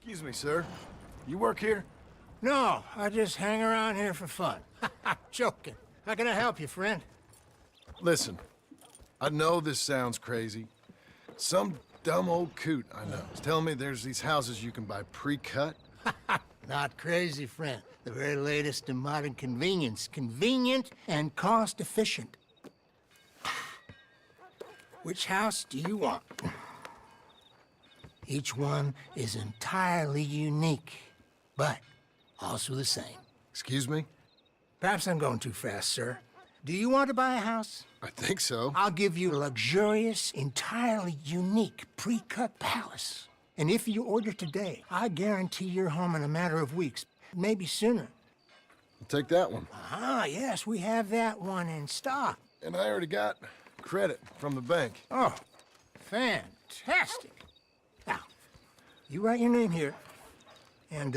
Excuse me, sir. You work here? No, I just hang around here for fun. Joking. How can I help you, friend? Listen, I know this sounds crazy. Some dumb old coot I know is telling me there's these houses you can buy pre-cut. Not crazy, friend. The very latest in modern convenience. Convenient and cost-efficient. Which house do you want? Each one is entirely unique, but also the same. Excuse me? Perhaps I'm going too fast, sir. Do you want to buy a house? I think so. I'll give you a luxurious, entirely unique pre-cut palace. And if you order today, I guarantee you're home in a matter of weeks, maybe sooner. I'll take that one. Ah, yes, we have that one in stock. And I already got credit from the bank. Oh, fantastic. Now, you write your name here, and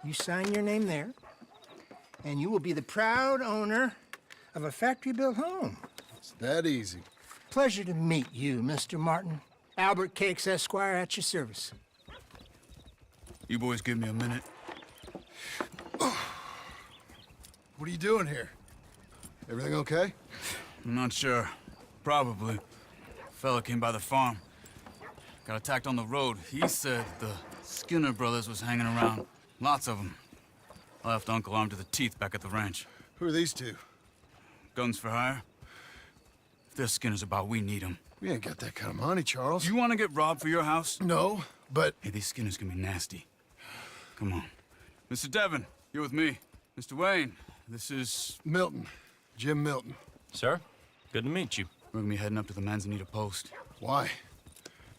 you sign your name there, and you will be the proud owner of a factory-built home. It's that easy. Pleasure to meet you, Mr. Martin. Albert Cakes, Esquire, at your service. You boys give me a minute. What are you doing here? Everything okay? I'm not sure. Probably. Fella came by the farm. Got attacked on the road. He said the Skinner brothers was hanging around. Lots of them. I left Uncle armed to the teeth back at the ranch. Who are these two? Guns for hire? If they're Skinner's about, we need them. We ain't got that kind of money, Charles. You want to get robbed for your house? No, but... Hey, these Skinners can be nasty. Come on. Mr. Devon, you're with me. Mr. Wayne, this is... Milton. Jim Milton. Sir, good to meet you. We're gonna be heading up to the Manzanita post. Why?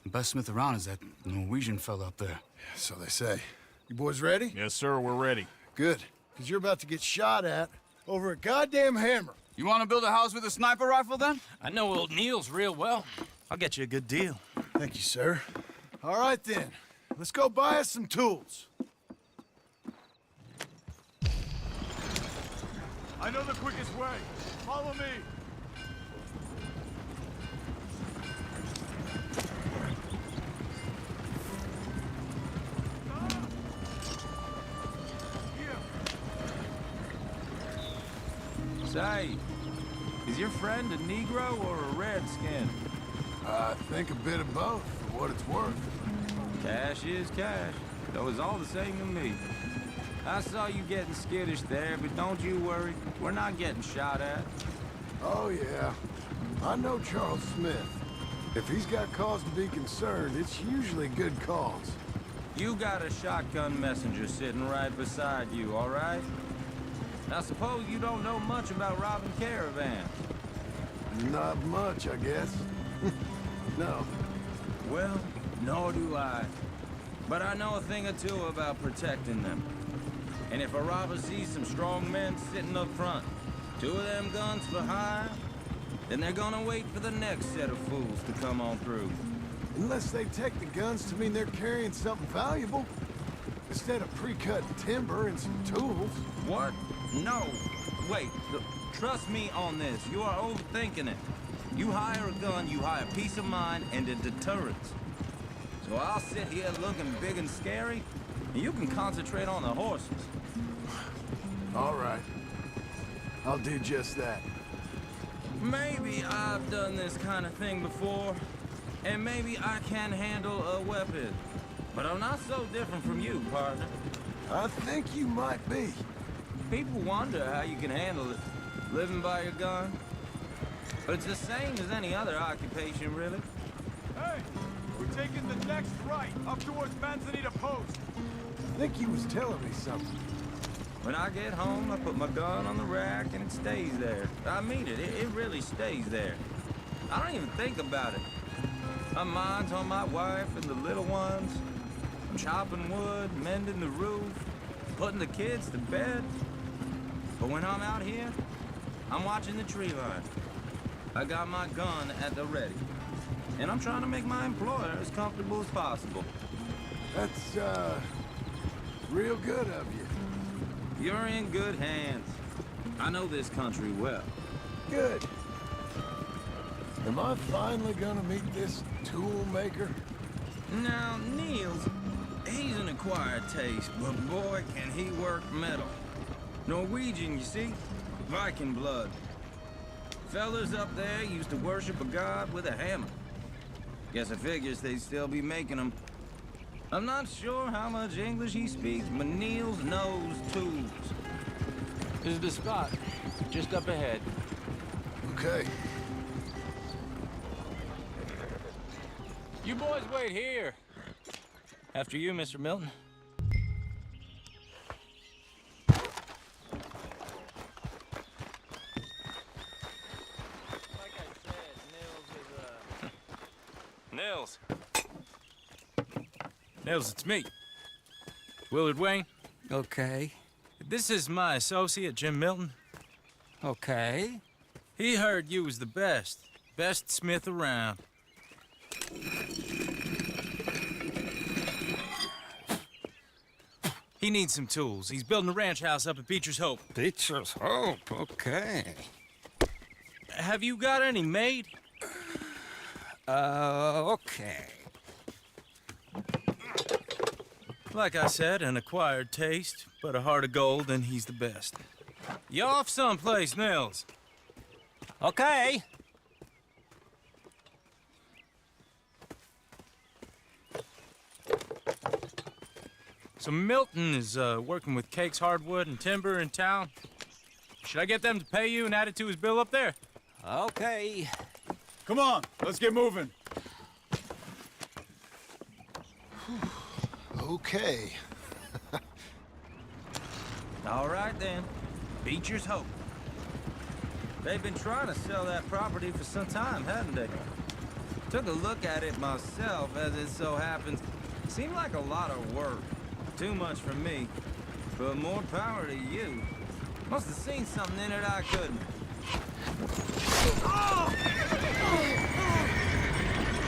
The best smith around is that Norwegian fella up there. So they say. You boys ready? Yes, sir, we're ready. Good. Because you're about to get shot at over a goddamn hammer. You want to build a house with a sniper rifle, then? I know old Neil's real well. I'll get you a good deal. Thank you, sir. All right, then. Let's go buy us some tools. I know the quickest way. Follow me. Say, is your friend a Negro or a Redskin? I think a bit of both, for what it's worth. Cash is cash, though it's all the same to me. I saw you getting skittish there, but don't you worry. We're not getting shot at. Oh, yeah. I know Charles Smith. If he's got cause to be concerned, it's usually good cause. You got a shotgun messenger sitting right beside you, all right? I suppose you don't know much about robbing caravans. Not much, I guess. No. Well, nor do I. But I know a thing or two about protecting them. And if a robber sees some strong men sitting up front, 2 of them guns for hire, then they're gonna wait for the next set of fools to come on through. Unless they take the guns to mean they're carrying something valuable. Instead of pre-cut timber and some tools. What? No. Wait. Trust me on this. You are overthinking it. You hire a gun, you hire peace of mind and a deterrence. So I'll sit here looking big and scary, and you can concentrate on the horses. All right. I'll do just that. Maybe I've done this kind of thing before, and maybe I can handle a weapon. But I'm not so different from you, partner. I think you might be. People wonder how you can handle it, living by your gun. But it's the same as any other occupation, really. Hey, we're taking the next right, up towards Manzanita Post. I think he was telling me something. When I get home, I put my gun on the rack and it stays there. I mean it, it really stays there. I don't even think about it. My mind's on my wife and the little ones. I'm chopping wood, mending the roof, putting the kids to bed. But when I'm out here, I'm watching the tree line. I got my gun at the ready. And I'm trying to make my employer as comfortable as possible. That's, real good of you. You're in good hands. I know this country well. Good. Am I finally gonna meet this tool maker? Now, Niels, he's an acquired taste, but boy, can he work metal. Norwegian, you see? Viking blood. Fellas up there used to worship a god with a hammer. Guess I figures they'd still be making them. I'm not sure how much English he speaks, but Niels knows tools. This is the spot. Just up ahead. Okay. You boys wait here. After you, Mr. Milton. Like I said, Nils is, Nils, it's me. Willard Wayne. Okay. This is my associate, Jim Milton. Okay. He heard you was the best. Best smith around. He needs some tools. He's building a ranch house up at Beecher's Hope. Beecher's Hope, okay. Have you got any made? Okay. Like I said, an acquired taste, but a heart of gold, and he's the best. You off someplace, Nils? Okay. So Milton is working with Cakes Hardwood and Timber in town. Should I get them to pay you and add it to his bill up there? Okay. Come on, let's get moving. Okay. All right then, Beecher's Hope. They've been trying to sell that property for some time, hadn't they? Took a look at it myself, as it so happens. Seemed like a lot of work. Too much for me, but more power to you. Must have seen something in it I couldn't.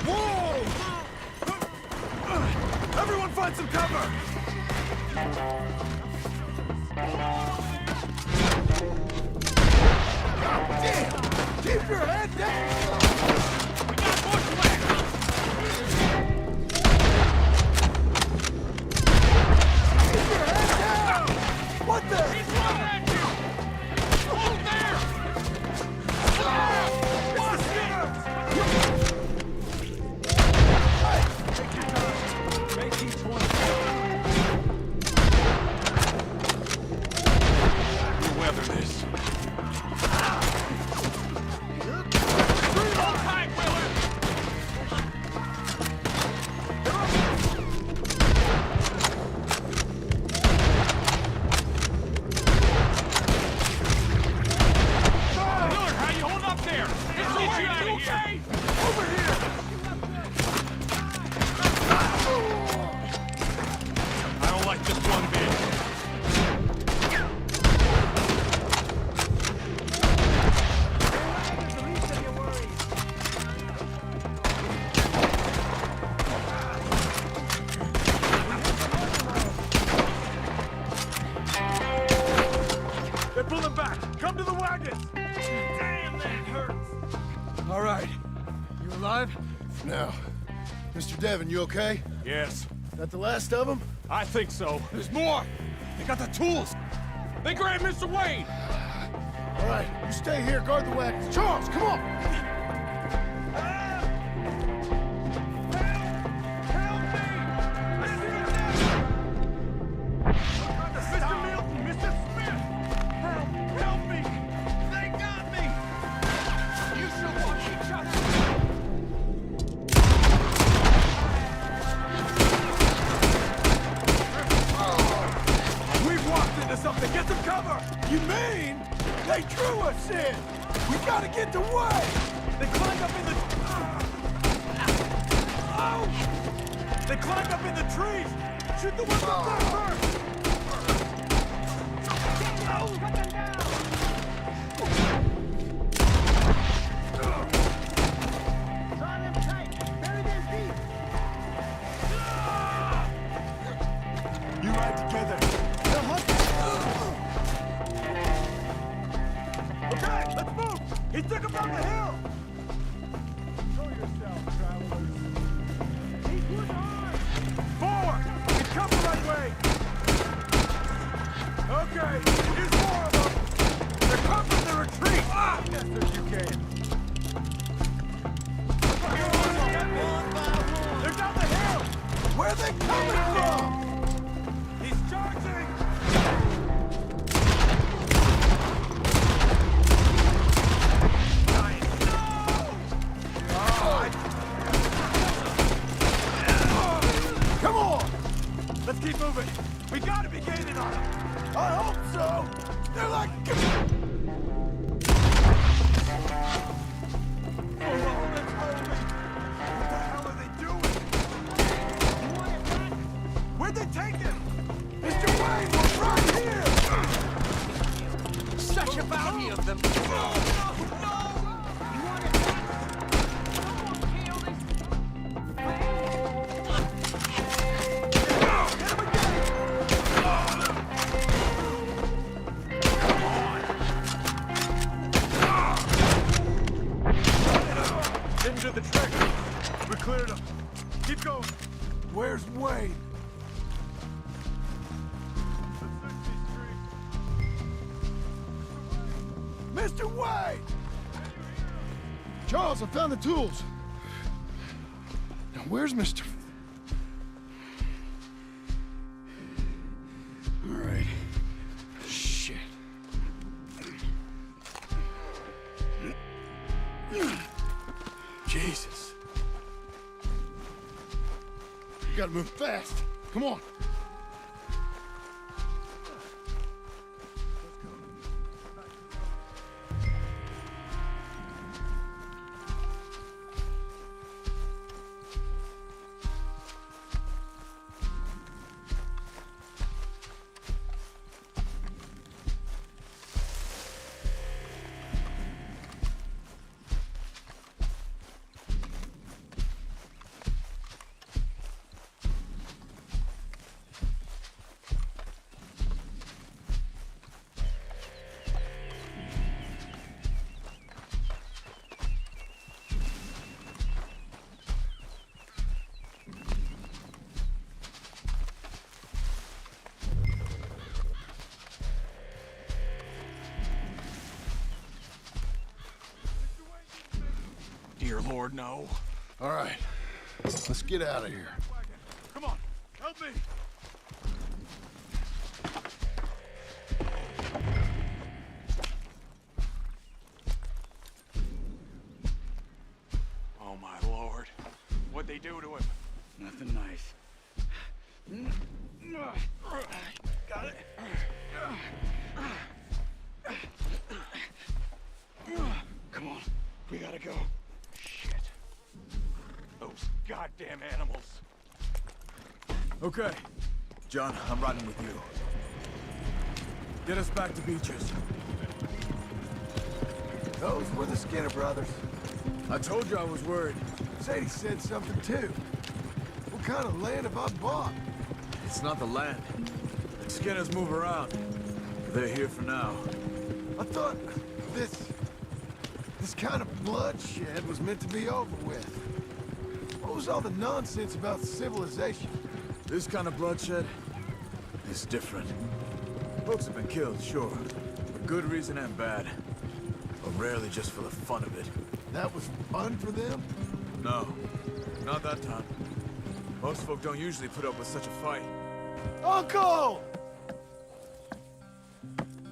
Whoa! Everyone find some cover! Damn! Keep your head down! We got bushwhacked! Keep your head down! What the? He's running at you! Hold there! Take your time. Make each one. We'll weather this. Hold tight, Willard! Willard, how you hold up there? Let's get you out of here! Over here! I don't like this one bit. They're pulling back! Come to the wagons! Damn, that hurts! All right. You alive? Now, Mr. Devon, you okay? Yes, That the last of them? I think so. There's more! They got the tools! They grabbed Mr. Wayne! All right, you stay here, guard the wagons. Charles, come on! Mr. Milton! Mr. Smith! Help! Help me! They got me! You should watch each other! We've walked into something! Get some cover! You mean they drew us in? We gotta get the way! They climbed up in the... Oh! They climbed up in the trees! Shoot the one from there first! Oh, cut them down! Draw them tight! Bury them deep! You ride together! They'll hunt you! Okay, let's move! He took him down the hill! Show yourself, travelers! Keep pushing on! Forward! We come the right way! the trigger. We cleared him. Keep going. Where's Wade? Mr. Wade! Charles, I found the tools. Now, where's Mr. All right. Shit. Jesus. You gotta move fast. Come on. Dear Lord, no. All right. Let's get out of here. Come on, help me. Oh my Lord. What'd they do to him? Nothing nice. Got it. Come on. We gotta go. Shit. Those goddamn animals. Okay. John, I'm riding with you. Get us back to Beaches. Those were the Skinner brothers. I told you I was worried. Sadie said something too. What kind of land have I bought? It's not the land. Skinners move around. They're here for now. I thought this kind of bloodshed was meant to be over with. What was all the nonsense about civilization? This kind of bloodshed is different. Folks have been killed, sure. For good reason and bad. But rarely just for the fun of it. That was fun for them? No, not that time. Most folk don't usually put up with such a fight. Uncle!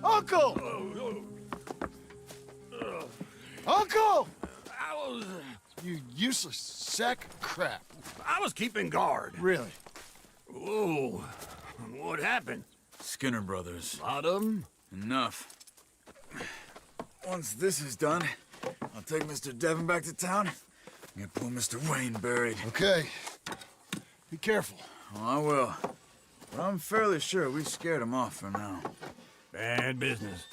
Uncle! Uncle! You useless sack of crap. I was keeping guard. Really? Whoa. What happened? Skinner brothers. Lot of them? Enough. Once this is done, I'll take Mr. Devon back to town and get poor Mr. Wayne buried. Okay. Be careful. Oh, I will. But I'm fairly sure we scared him off for now. Bad business.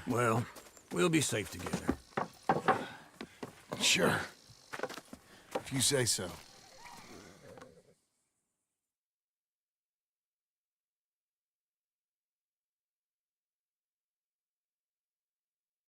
Well, we'll be safe together. Sure. If you say so.